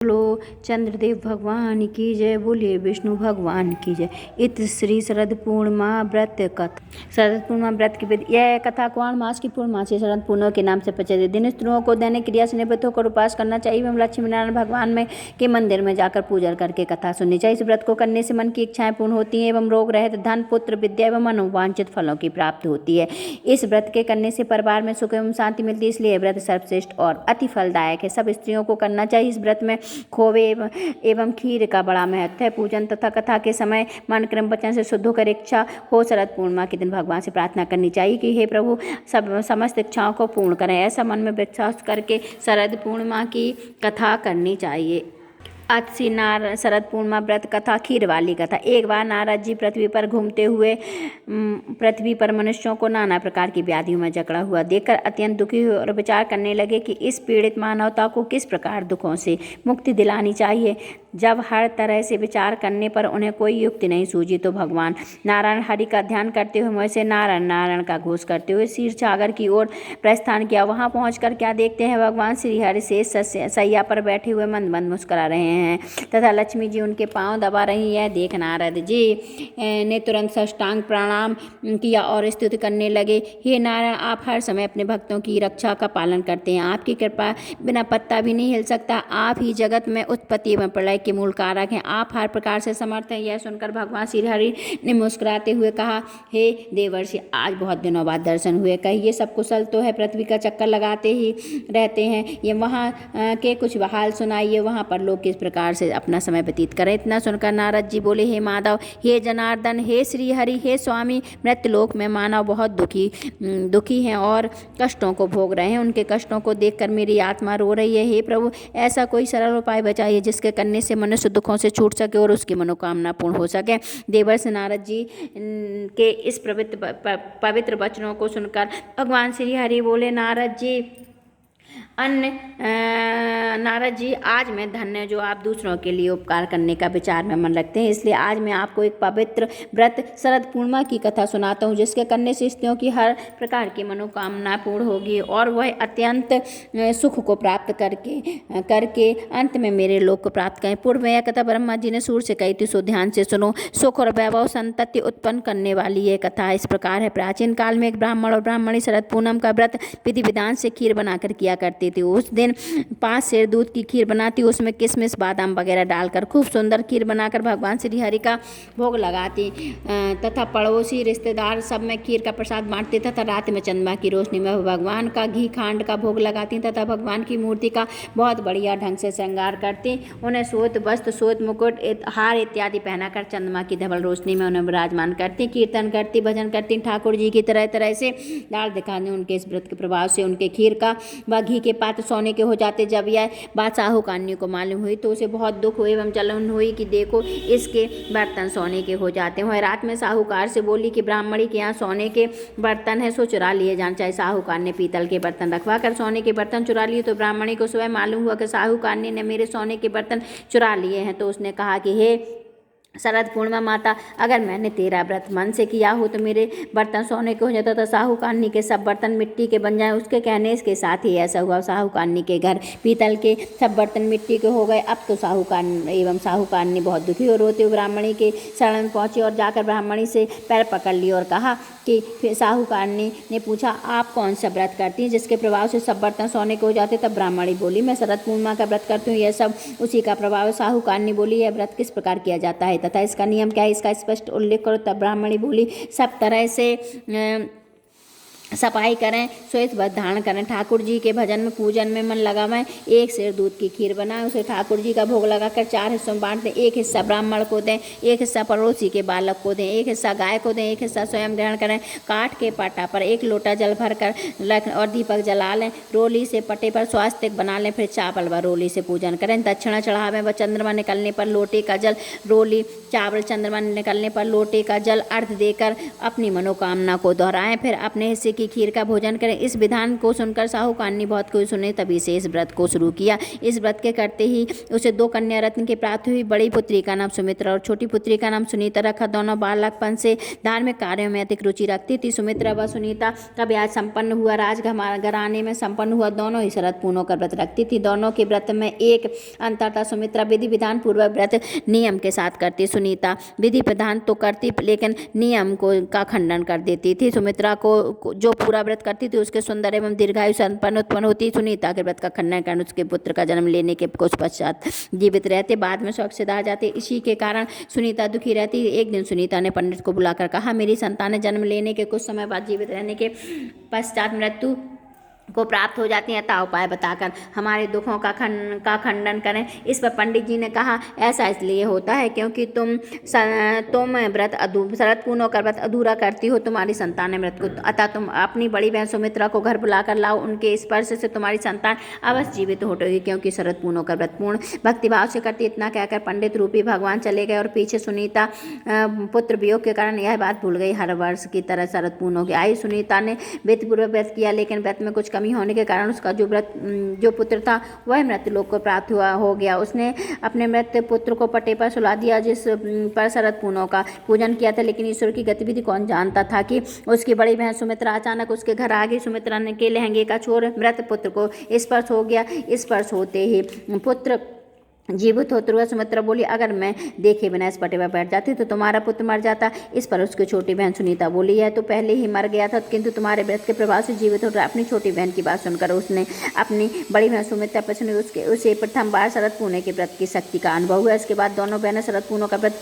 बोलो चंद्रदेव भगवान की जय, बोलिए विष्णु भगवान की जय। इत श्री शरद पूर्णिमा व्रत कथा। शरद पूर्णिमा व्रत की विधि। यह कथा क्वाण मास की पूर्णमासी शरद पूर्णिमा के नाम से प्रचलित है। दिन स्त्रियों को दैनिक क्रिया से निवृत्त होकर उपास करना चाहिए एवं लक्ष्मी नारायण भगवान में के मंदिर में जाकर पूजा करके कथा सुननी चाहिए। इस व्रत को करने से मन की इच्छाएं पूर्ण होती हैं एवं रोग रहित धन, पुत्र, विद्या एवं मनोवांछित फलों की प्राप्ति होती है। इस व्रत के करने से परिवार में सुख एवं शांति मिलती है, इसलिए व्रत सर्वश्रेष्ठ और अति फलदायक है। सब स्त्रियों को करना चाहिए। इस व्रत में खोवे एवं खीर का बड़ा महत्व है। पूजन तथा कथा के समय मन क्रम वचन से शुद्ध होकर इच्छा हो शरद पूर्णिमा के दिन भगवान से प्रार्थना करनी चाहिए कि हे प्रभु समस्त इच्छाओं को पूर्ण करें। ऐसा मन में विश्वास करके शरद पूर्णिमा की कथा करनी चाहिए। अच्छी शरद पूर्णिमा व्रत कथा। खीर वाली कथा। एक बार नारद जी पृथ्वी पर घूमते हुए पृथ्वी पर मनुष्यों को नाना प्रकार की व्याधियों में जकड़ा हुआ देखकर अत्यंत दुखी हुए और विचार करने लगे कि इस पीड़ित मानवता को किस प्रकार दुखों से मुक्ति दिलानी चाहिए। जब हर तरह से विचार करने पर उन्हें कोई युक्ति नहीं सूझी तो भगवान नारायण हरि का ध्यान करते हुए वैसे नारायण नारायण का घोष करते हुए क्षीर सागर की ओर प्रस्थान किया। वहां पहुंचकर क्या देखते हैं, भगवान श्री हरि शेष सैया पर बैठे हुए मंद मंद मुस्कुरा रहे हैं तथा लक्ष्मी जी उनके पांव दबा रही है। देख नारद जी ने तुरंत साष्टांग प्रणाम किया और स्तुति करने लगे। हे नारायण, आप हर समय अपने भक्तों की रक्षा का पालन करते हैं। आपकी कृपा बिना पत्ता भी नहीं हिल सकता। आप ही जगत में उत्पत्ति एवं प्रलय के मूल कारक हैं। आप हर प्रकार से समर्थ हैं। यह सुनकर भगवान श्री हरि ने मुस्कुराते हुए कहा, हे देवर्षि, आज बहुत दिनों बाद दर्शन हुए। कहिए सब कुशल तो है? पृथ्वी का चक्कर लगाते ही रहते हैं। ये वहाँ के कुछ हाल सुनाइए। वहाँ पर लोग किस प्रकार से अपना समय व्यतीत करें। इतना सुनकर नारद जी बोले, हे माधव, हे जनार्दन, हे श्री हरि, हे स्वामी, मृत्युलोक में मानव बहुत दुखी हैं और कष्टों को भोग रहे हैं। उनके कष्टों को देखकर मेरी आत्मा रो रही है। हे प्रभु, ऐसा कोई सरल उपाय बताइए जिसके करने से मनुष्य दुखों से छूट सके और उसकी मनोकामना पूर्ण हो सके। देवर्षि नारद जी के इस पवित्र वचनों को सुनकर भगवान श्री हरि बोले, नारद जी, आज मैं धन्य जो आप दूसरों के लिए उपकार करने का विचार में मन रखते हैं। इसलिए आज मैं आपको एक पवित्र व्रत शरद पूर्णिमा की कथा सुनाता हूँ जिसके करने से स्त्रियों की हर प्रकार की मनोकामना पूर्ण होगी और वह अत्यंत सुख को प्राप्त करके अंत में मेरे लोक को प्राप्त करें। पूर्व में यह कथा ब्रह्मा जी ने सूर्य से कही थी, सो ध्यान से सुनो। सुख और वैभव संतति उत्पन्न करने वाली यह कथा इस प्रकार है। प्राचीन काल में एक ब्राह्मण और ब्राह्मणी शरद पूनम का व्रत विधि विधान से खीर बनाकर किया करती थी। उस दिन 5 सेर दूध की खीर बनाती, उसमें किशमिश बादाम वगैरह डालकर खूब सुंदर खीर बनाकर भगवान श्री हरि का भोग लगाती तथा पड़ोसी रिश्तेदार सब में खीर का प्रसाद बांटते तथा रात में चंद्रमा की रोशनी में भगवान का घी खांड का भोग लगाती तथा भगवान की मूर्ति का बहुत बढ़िया ढंग से श्रृंगार करती। उन्हें श्वेत वस्त्र, श्वेत मुकुट, हार इत्यादि पहनाकर चंद्रमा की धवल रोशनी में उन्हें विराजमान करती, कीर्तन करती, भजन करती, ठाकुर जी की तरह तरह से डाल दिखाने। उनके इस व्रत के प्रभाव से उनके खीर का व घी के पात्र सोने के हो जाते। जब यह बात साहूकारनी को मालूम हुई तो उसे बहुत दुख हुई एवं जलन हुई कि देखो, इसके बर्तन सोने के हो जाते हैं। वह रात में साहूकार से बोली कि ब्राह्मणी के यहाँ सोने के बर्तन है, सो चुरा लिए जान चाहे। साहूकार ने पीतल के बर्तन रखवा कर सोने के बर्तन चुरा लिए तो ब्राह्मणी को सुबह मालूम हुआ कि साहूकारनी ने मेरे सोने के बर्तन चुरा लिए हैं। तो उसने कहा कि हे शरद पूर्णिमा माता, अगर मैंने तेरा व्रत मन से किया हो तो मेरे बर्तन सोने के हो जाता तो साहूकारनी के सब बर्तन मिट्टी के बन जाए। उसके कहने के साथ ही ऐसा हुआ। साहूकारनी के घर पीतल के सब बर्तन मिट्टी के हो गए। अब तो साहूकारनी बहुत दुखी और रोते हुए ब्राह्मणी के शरण में पहुंची और जाकर ब्राह्मणी से पैर पकड़ ली और कहा कि फिर साहूकारनी ने पूछा, आप कौन सा व्रत करती हैं जिसके प्रभाव से सब बर्तन सोने के हो जाते? तब ब्राह्मणी बोली, मैं शरद पूर्णिमा का व्रत करती हूँ, यह सब उसी का प्रभाव है। साहूकारनी बोली, यह व्रत किस प्रकार किया जाता है तथा इसका नियम क्या है, इसका स्पष्ट उल्लेख करो। तब ब्राह्मणी बोली, सब तरह से सफाई करें, श्वेत वस्त्र धारण करें, ठाकुर जी के भजन में पूजन में मन लगावें, 1 सेर दूध की खीर बनाएं, उसे ठाकुर जी का भोग लगाकर 4 हिस्सों में बांट दें। 1 हिस्सा ब्राह्मण को दें, 1 हिस्सा पड़ोसी के बालक को दें, 1 हिस्सा गाय को दें, 1 हिस्सा स्वयं ग्रहण करें। काठ के पाटा पर 1 लोटा जल भर कर रखें और दीपक जला लें। रोली से पटे पर स्वास्तिक बना लें, फिर चावल व रोली से पूजन करें। दक्षिणा चढ़ावें व चंद्रमा निकलने पर लोटे का जल, रोली, चावल, चंद्रमा निकलने पर लोटे का जल अर्घ देकर अपनी मनोकामना को दोहराएं। फिर अपने हिस्से की खीर का भोजन करें। इस विधान को सुनकर साहूकार ने बहुत कुछ सुने, तभी से इस व्रत को शुरू किया। इस व्रत के करते ही उसे 2 कन्या रत्न की प्राप्ति हुई। बड़ी पुत्री का नाम सुमित्रा और छोटी पुत्री का नाम सुनीता रखा। दोनों बालकपन से धार्मिक कार्यों में अधिक रुचि रखती थी। सुमित्रा व सुनीता का ब्याह संपन्न हुआ, राजघराने में संपन्न हुआ। दोनों ही शरद पूर्णिमा का व्रत रखती थी। दोनों के व्रत में एक अंतर था, सुमित्रा विधि विधान पूर्वक व्रत नियम के साथ करती, सुनीता विधि विधान तो करती लेकिन नियम का खंडन कर देती थी। सुमित्रा को जो पूरा व्रत करती थी उसके सुंदर एवं दीर्घायु संपन्न उत्पन्न होती। सुनीता के व्रत का खंडन कर उसके पुत्र का जन्म लेने के कुछ पश्चात जीवित रहते, बाद में स्वर्ग सिधार जाते। इसी के कारण सुनीता दुखी रहती। एक दिन सुनीता ने पंडित को बुलाकर कहा, मेरी संतान जन्म लेने के कुछ समय बाद जीवित रहने के पश्चात मृत्यु को प्राप्त हो जाती हैं, अतः उपाय बताकर हमारे दुखों का खंडन करें। इस पर पंडित जी ने कहा, ऐसा इसलिए होता है क्योंकि तुम व्रत शरद पूर्णिमा का व्रत अधूरा करती हो, तुम्हारी संतान है मृत को, अतः तुम अपनी बड़ी बहन सुमित्रा को घर बुलाकर लाओ, उनके स्पर्श से तुम्हारी संतान अवश्य जीवित होगी, क्योंकि शरद पूर्णिमा का व्रत पूर्ण भक्तिभाव से करती। इतना कहकर पंडित रूपी भगवान चले गए और पीछे सुनीता पुत्र वियोग के कारण यह बात भूल गई। हर वर्ष की तरह शरद पूर्णिमा की आई। सुनीता ने विधिपूर्वक व्रत किया, लेकिन व्रत में कुछ कमी होने के कारण उसका जो पुत्र था वह मृत्यु लोक को प्राप्त हो गया। उसने अपने मृत पुत्र को पटे पर सुला दिया, जिस पर शरद पूर्णिमा का पूजन किया था। लेकिन ईश्वर की गतिविधि कौन जानता था कि उसकी बड़ी बहन सुमित्रा अचानक उसके घर आ गई। सुमित्रा ने के लहंगे का छोर मृत पुत्र को स्पर्श हो गया। स्पर्श होते ही पुत्र जीवित होते हुए सुमित्रा बोली, अगर मैं देखे बिना इस पटे पर बैठ जाती तो तुम्हारा पुत्र मर जाता। इस पर उसकी छोटी बहन सुनीता बोली, यह तो पहले ही मर गया था, किंतु तुम्हारे व्रत के प्रभाव से जीवित हो रहा। अपनी छोटी बहन की बात सुनकर उसने अपनी बड़ी बहन सुमित्रा पर सुनी। उसे प्रथम बार शरद पूर्णिमा के व्रत की शक्ति का अनुभव हुआ। इसके बाद दोनों बहनें शरद पूर्णिमा का व्रत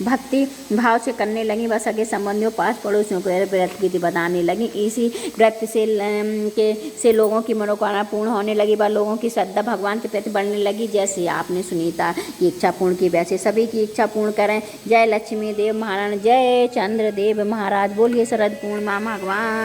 भक्ति भाव से करने लगी। वह सगे संबंधियों, पास पड़ोसियों को व्रत विधि बताने लगी। इसी व्रत से लोगों की मनोकामना पूर्ण होने लगी। वह लोगों की श्रद्धा भगवान के प्रति बढ़ने लगी। जैसे आपने सुनीता की इच्छा पूर्ण की, वैसे सभी की इच्छा पूर्ण करें। जय लक्ष्मी देव महाराज, जय चंद्र देव महाराज। बोलिए शरद पूर्णिमा भगवान।